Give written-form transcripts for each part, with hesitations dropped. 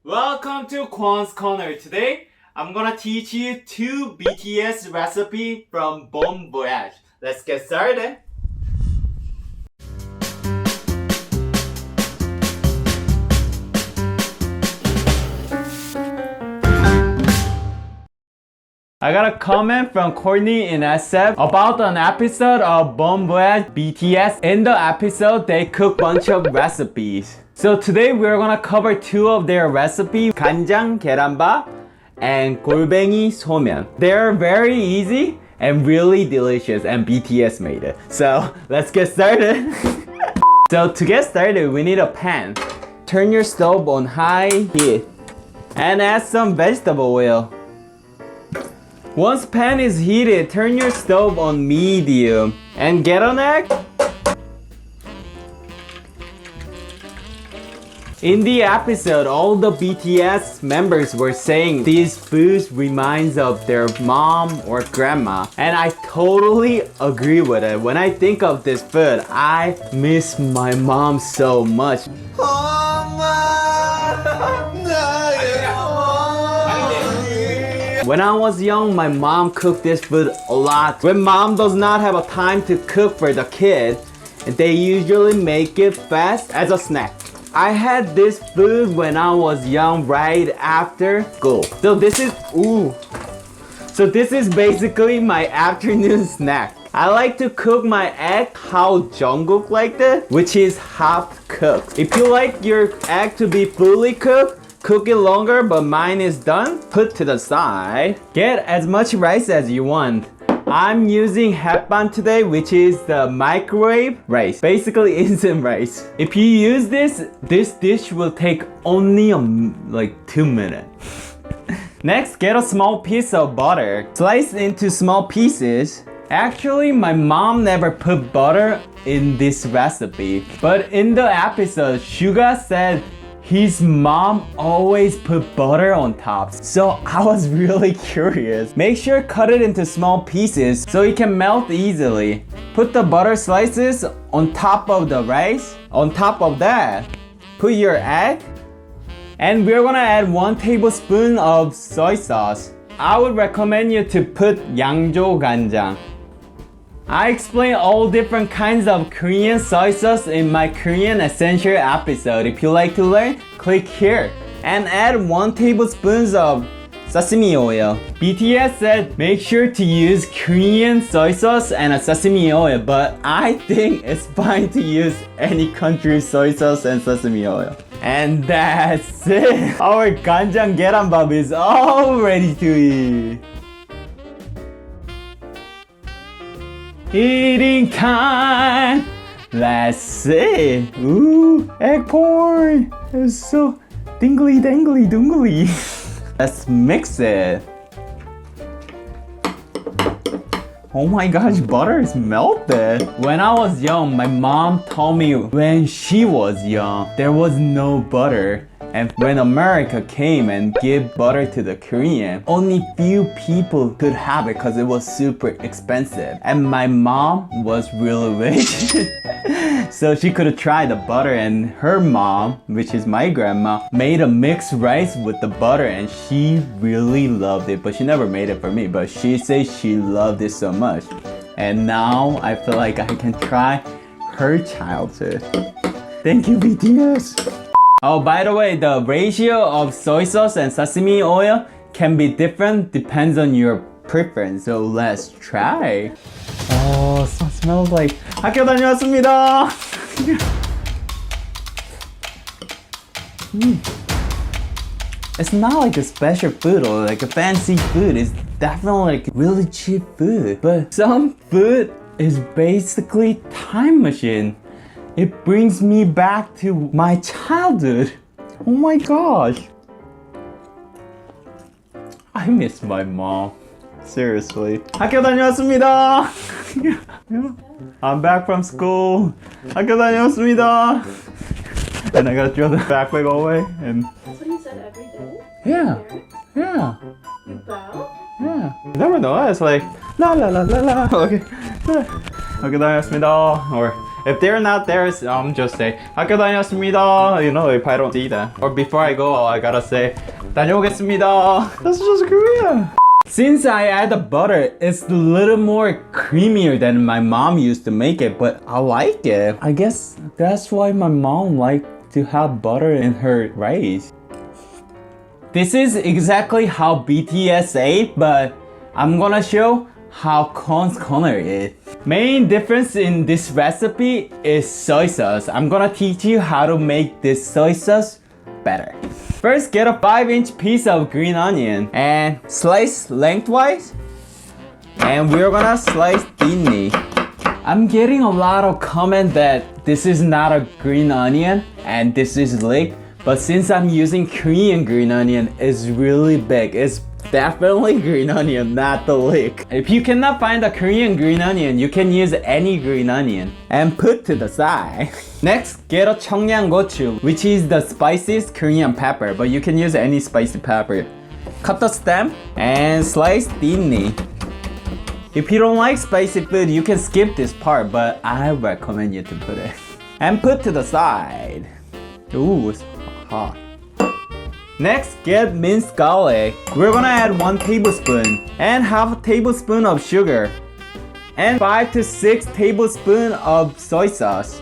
Welcome to Kwon's Corner. Today, I'm gonna teach you 2 BTS recipe from Bon Voyage. Let's get started. I got a comment from Courtney in SF about an episode of Bon Voyage BTS. In the episode, they cook bunch of recipes. So today we're gonna cover 2 of their recipes, gangjang, gyeranbop, and golbaengi, somyeon. They're very easy and really delicious, and BTS made it. So let's get started. So to get started, we need a pan. Turn your stove on high heat and add some vegetable oil. Once pan is heated, turn your stove on medium and get an egg. In the episode, all the BTS members were saying these foods reminds of their mom or grandma, and I totally agree with it. When I think of this food, I miss my mom so much. When I was young, my mom cooked this food a lot. When mom does not have a time to cook for the kid, they usually make it fast as a snack. I had this food when I was young right after school. So this is basically my afternoon snack. I like to cook my egg how Jungkook liked it, which is half cooked. If you like your egg to be fully cooked, cook it longer, but mine is done. Put to the side. Get as much rice as you want. I'm using hetbahn today, which is the microwave rice. Basically instant rice. If you use this dish will take only like 2 minutes. Next, get a small piece of butter. Slice into small pieces. Actually, my mom never put butter in this recipe. But in the episode, Suga said his mom always put butter on top. So I was really curious. Make sure cut it into small pieces so it can melt easily. Put the butter slices on top of the rice. On top of that, put your egg. And we're gonna add 1 tablespoon of soy sauce. I would recommend you to put 양조 간장. I explain all different kinds of Korean soy sauce in my Korean Essential episode. If you like to learn, click here. And add 1 tablespoon of sesame oil. BTS said make sure to use Korean soy sauce and a sesame oil, but I think it's fine to use any country's soy sauce and sesame oil. And that's it. Our gangjang gyeranbop is all ready to eat. Eating time. Let's see. Ooh, egg porn. It's so dingly dangly dungly. Let's mix it. Oh my gosh, butter is melted. When I was young, my mom told me when she was young, there was no butter. And when America came and gave butter to the Korean, only few people could have it because it was super expensive. And my mom was really rich. So she could have tried the butter, and her mom, which is my grandma, made a mixed rice with the butter, and she really loved it. But she never made it for me, but she says she loved it so much. And now I feel like I can try her childhood. Thank you, BTS. Oh, by the way, the ratio of soy sauce and sesame oil can be different, depends on your preference. So let's try. Oh, it smells like 학교 다녀왔습니다. It's not like a special food or like a fancy food. It's definitely like really cheap food. But some food is basically time machine. It brings me back to my childhood. Oh my gosh. I miss my mom. Seriously. 학교 다녀왔습니다. I'm back from school. 학교 다녀왔습니다. And I gotta throw the backpack away. And that's what you said every day? yeah. Yeah. You bow? Yeah. You never know. It's like la la la la la. Okay. 학교 다녀왔습니다. Or If they're not there, just say 학교 다녔습니다. You know, if I don't see that. Or before I go, I gotta say 다녀오겠습니다. That's just Korea. Since I add the butter, it's a little more creamier than my mom used to make it, but I like it. I guess that's why my mom liked to have butter in her rice. This is exactly how BTS ate, but I'm gonna show how Kwon's corner is. Main difference in this recipe is soy sauce. I'm gonna teach you how to make this soy sauce better. First, get a 5-inch piece of green onion and slice lengthwise. And we're gonna slice thinly. I'm getting a lot of comment that this is not a green onion and this is leek. But since I'm using Korean green onion, it's really big. It's definitely green onion, not the leek. If you cannot find a Korean green onion, you can use any green onion and put to the side. Next, get a 청양고추, which is the spiciest Korean pepper, but you can use any spicy pepper. Cut the stem and slice thinly. If you don't like spicy food, you can skip this part, but I recommend you to put it. And put to the side. Ooh, it's hot. Next, get minced garlic. We're gonna add 1 tablespoon and half a tablespoon of sugar and 5 to 6 tablespoons of soy sauce.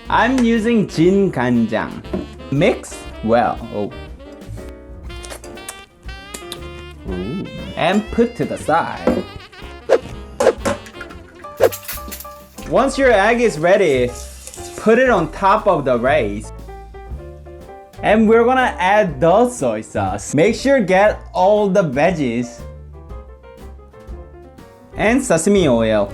I'm using jin gangjang. Mix well. Oh. Ooh. And put to the side. Once your egg is ready, put it on top of the rice. And we're gonna add the soy sauce. Make sure get all the veggies. And sesame oil.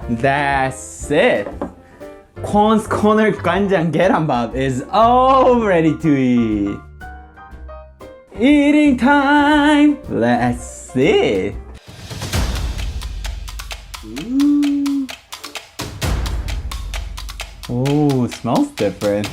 That's it. Kwon's corner gangjang gyeranbop is all ready to eat. Eating time! Let's see. Ooh. Oh, smells different.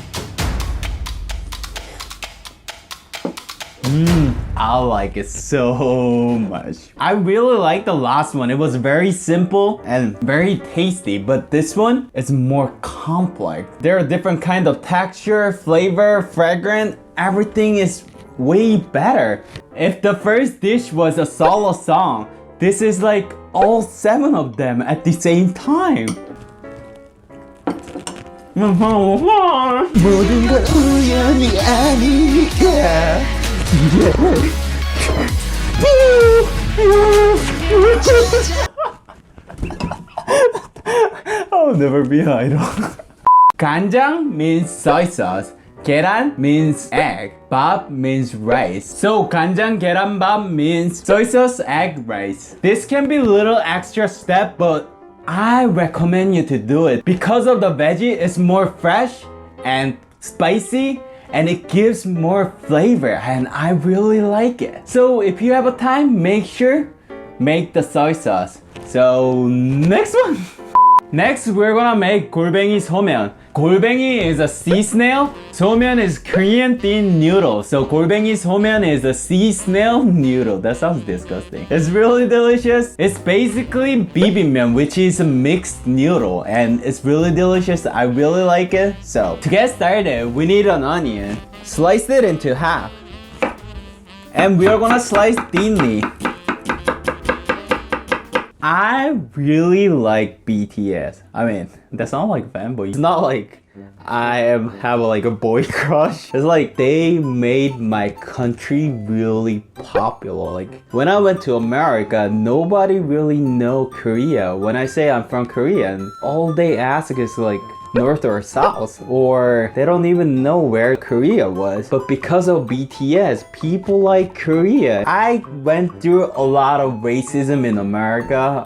I like it so much. I really like the last one. It was very simple and very tasty, but this one is more complex. There are different kinds of texture, flavor, fragrance. Everything is way better. If the first dish was a solo song, this is like all 7 of them at the same time. 모든 걸 우연히 아니까. I'll never be an idol. Gangjang means soy sauce. Gyeran means egg. Bop means rice. So gangjang gyeranbop means soy sauce, egg, rice. This can be a little extra step, but I recommend you to do it because of the veggie is more fresh and spicy and it gives more flavor and I really like it. So if you have a time, make sure make the soy sauce. So next one. Next, we're gonna make golbaengi somyeon. Golbaengi is a sea snail. Somyeon is Korean thin noodle. So golbaengi somyeon is a sea snail noodle. That sounds disgusting. It's really delicious. It's basically bibimbap, which is a mixed noodle, and it's really delicious. I really like it. So to get started, we need an onion. Slice it into half, and we are gonna slice thinly. I really like BTS. I mean, that's not like fanboy. It's not like have like a boy crush. It's like they made my country really popular. Like when I went to America, nobody really know Korea. When I say I'm from Korea, all they ask is like North or South, or they don't even know where Korea was. But because of BTS, people like Korea. I went through a lot of racism in America.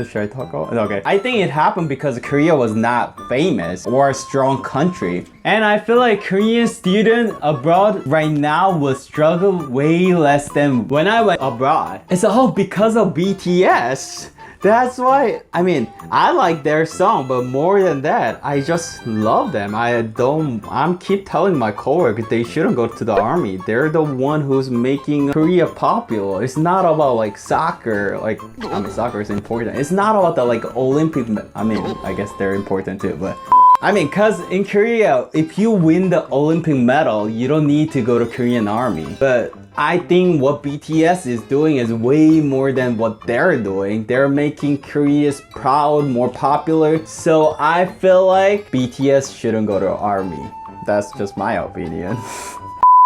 Should I talk about it? Okay. I think it happened because Korea was not famous or a strong country. And I feel like Korean students abroad right now will struggle way less than when I went abroad. It's all because of BTS. That's why, I mean, I like their song, but more than that, I just love them. I'm keep telling my coworkers they shouldn't go to the army. They're the one who's making Korea popular. It's not about like soccer, I mean, soccer is important. It's not about the like Olympic, I guess they're important too, but I mean, cause in Korea, if you win the Olympic medal, you don't need to go to Korean army. But I think what BTS is doing is way more than what they're doing. They're making Korea's proud, more popular. So I feel like BTS shouldn't go to army. That's just my opinion.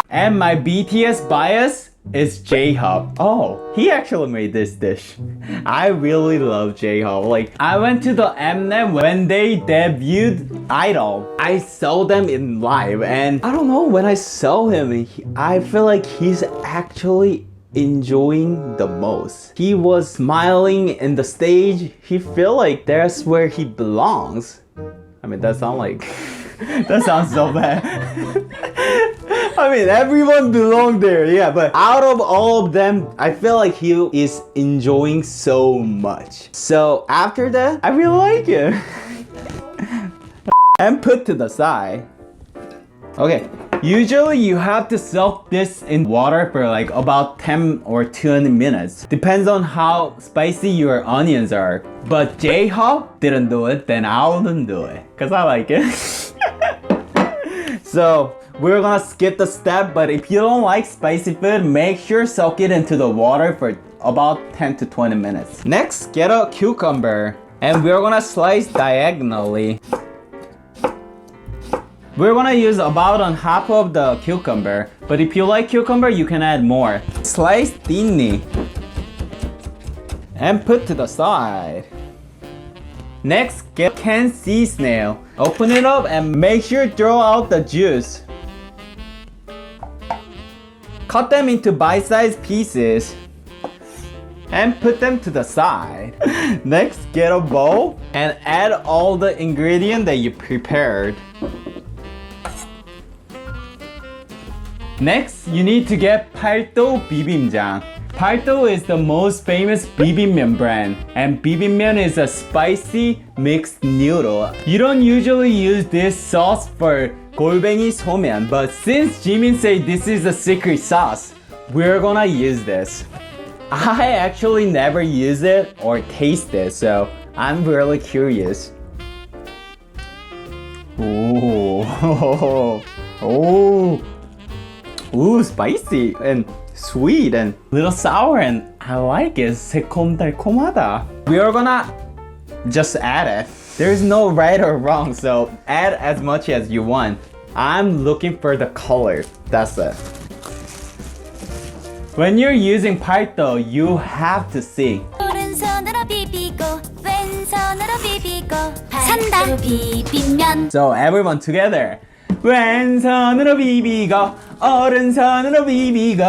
And my BTS bias is Jhope. Oh, he actually made this dish. I really love Jhope. Like, I went to the Mnet when they debuted Idol. I saw them in live, and I don't know, when I saw him, I feel like he's actually enjoying the most. He was smiling in the stage. He feel like that's where he belongs. I mean, that sounds like that sounds so bad. I mean, everyone belonged there, yeah, but out of all of them, I feel like he is enjoying so much. So after that, I really like it. And put to the side. Okay, usually you have to soak this in water for like about 10 or 20 minutes. Depends on how spicy your onions are. But Jhope didn't do it, then I wouldn't do it, cause I like it. So we're gonna skip the step, but if you don't like spicy food, make sure soak it into the water for about 10 to 20 minutes. Next, get a cucumber, and we're gonna slice diagonally. We're gonna use about on half of the cucumber, but if you like cucumber, you can add more. Slice thinly and put to the side. Next, get canned sea snail. Open it up and make sure to throw out the juice. Cut them into bite-sized pieces and put them to the side. Next, get a bowl and add all the ingredients that you prepared. Next, you need to get 팔도 bibimbap. 팔도 is the most famous bibimbap brand, and bibimbap is a spicy mixed noodle. You don't usually use this sauce for golbaengi somyeon, but since Jimin said this is a secret sauce, we're gonna use this. I actually never use it or taste it, so I'm really curious. Ooh, oh. Ooh, spicy and sweet and little sour, and I like it. 새콤달콤하다. We are gonna just add it. There's no right or wrong, so add as much as you want. I'm looking for the color. That's it. When you're using 팔도, you have to sing. So everyone together. 왼손으로 비비고 오른손으로 비비고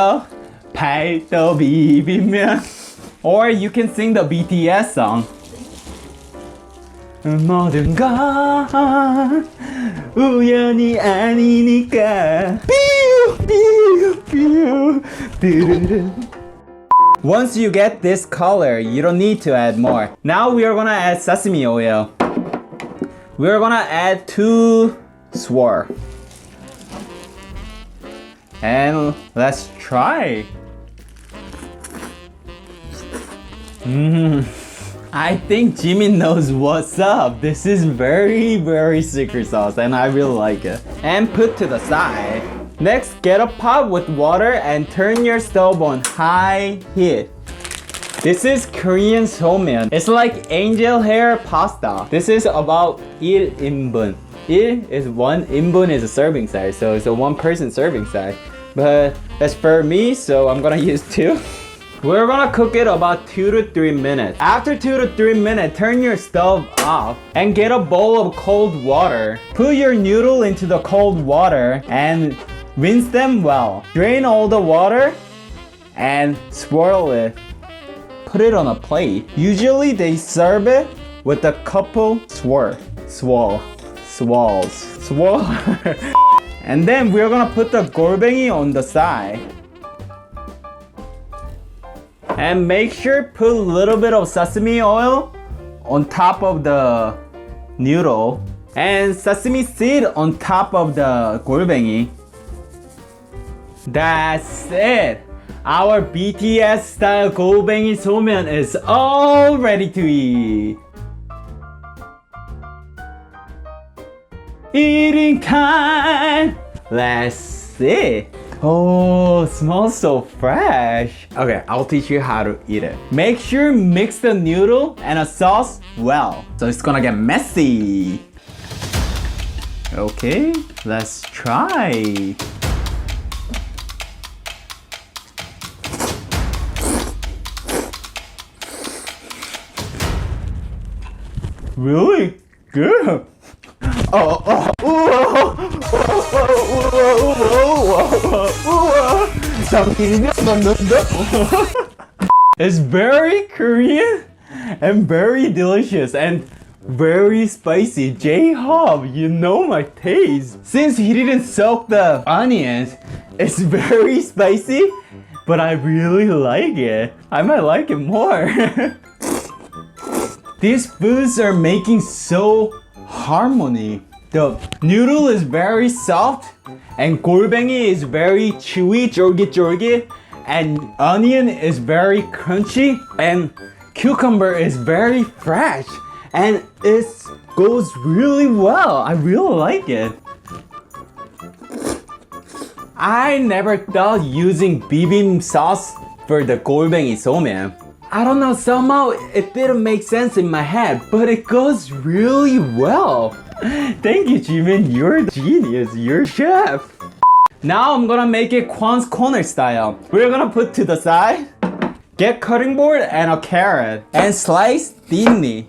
팔도 비비면. Or you can sing the BTS song. 모든 건 우연이 아니니까. Once you get this color, you don't need to add more. Now we are gonna add sesame oil. We're gonna add 2 swirl. And let's try. I think Jimin knows what's up. This is very secret sauce and I really like it. And put to the side. Next, get a pot with water and turn your stove on high heat. This is Korean somyeon. It's like angel hair pasta. This is about 1인분. 1 is 1 inbun is a serving size, so it's a 1 person serving size. But that's for me, so I'm gonna use 2. We're gonna cook it about 2 to 3 minutes. After 2 to 3 minutes, turn your stove off and get a bowl of cold water. Put your noodle into the cold water and rinse them well. Drain all the water and swirl it. Put it on a plate. Usually they serve it with a couple swirls. And then we're gonna put the golbaengi on the side. And make sure put a little bit of sesame oil on top of the noodle and sesame seed on top of the golbaengi. That's it. Our BTS style golbaengi somyeon is all ready to eat. Eating time. Let's see. Oh, smells so fresh. Okay, I'll teach you how to eat it. Make sure mix the noodle and a sauce well, so it's gonna get messy. Okay, let's try. Really good. It's very Korean and very delicious and very spicy. Jhope, you know my taste. Since he didn't soak the onions, it's very spicy, but I really like it. I might like it more. These foods are making so harmony. The noodle is very soft and golbaengi is very chewy, jorgy, and onion is very crunchy and cucumber is very fresh and it goes really well. I really like it. I never thought using bibimbap sauce for the golbaengi somyeon. I don't know, somehow it didn't make sense in my head, but it goes really well. Thank you, Jimin. You're a genius. You're a chef. Now I'm gonna make it Kwon's corner style. We're gonna put to the side, get cutting board and a carrot, and slice thinly.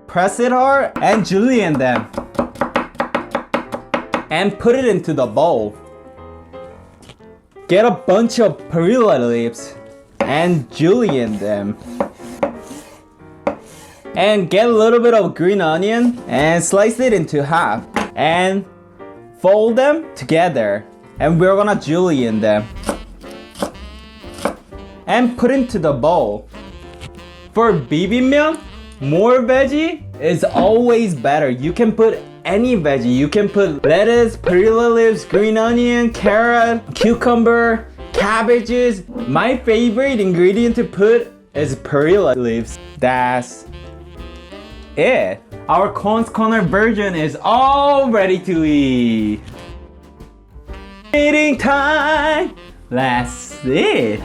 Press it hard and julienne them. And put it into the bowl. Get a bunch of perilla leaves and julienne them. And get a little bit of green onion and slice it into half. And fold them together. And we're gonna julienne them. And put into the bowl. For bibimbap, more veggie is always better. You can put any veggie. You can put lettuce, perilla leaves, green onion, carrot, cucumber, cabbages. My favorite ingredient to put is perilla leaves. That's it. Our Kwon's corner version is all ready to eat. Eating time. Let's see.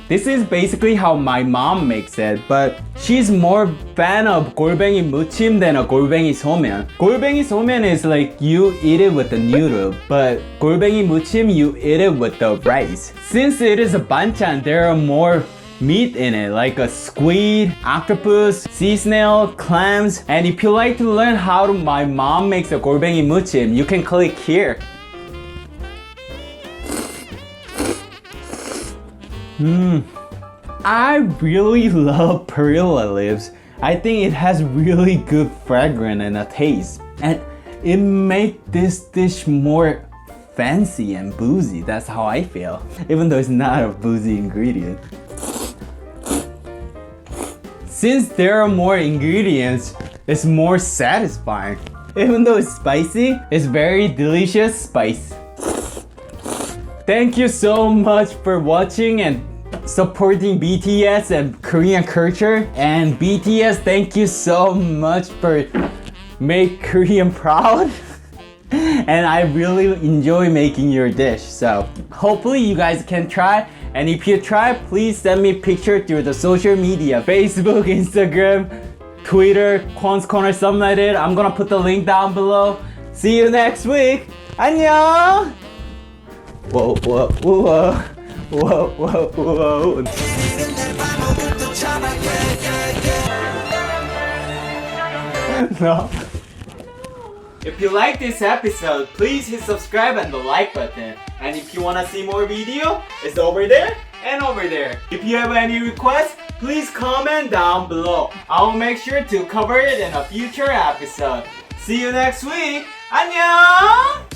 This is basically how my mom makes it, but she's more fan of golbaengi muchim than a golbaengi somyeon. Golbaengi somyeon is like you eat it with the noodle, but golbaengi muchim you eat it with the rice. Since it is a banchan, there are more meat in it, like a squid, octopus, sea snail, clams. And if you like to learn how my mom makes a golbaengi muchim, you can click here. I really love perilla leaves. I think it has really good fragrance and a taste. And it makes this dish more fancy and boozy. That's how I feel. Even though it's not a boozy ingredient. Since there are more ingredients, it's more satisfying. Even though it's spicy, it's very delicious spice. Thank you so much for watching and supporting BTS and Korean culture. And BTS, thank you so much for make Korean proud. And I really enjoy making your dish. So hopefully you guys can try. And if you try, please send me a picture through the social media. Facebook, Instagram, Twitter, Kwon's Corner, something like that. I'm gonna put the link down below. See you next week. 안녕! Whoa, whoa, whoa. Whoa, whoa, whoa. No. If you like this episode, please hit subscribe and the like button. And if you wanna see more video, it's over there and over there. If you have any requests, please comment down below. I'll make sure to cover it in a future episode. See you next week. 안녕!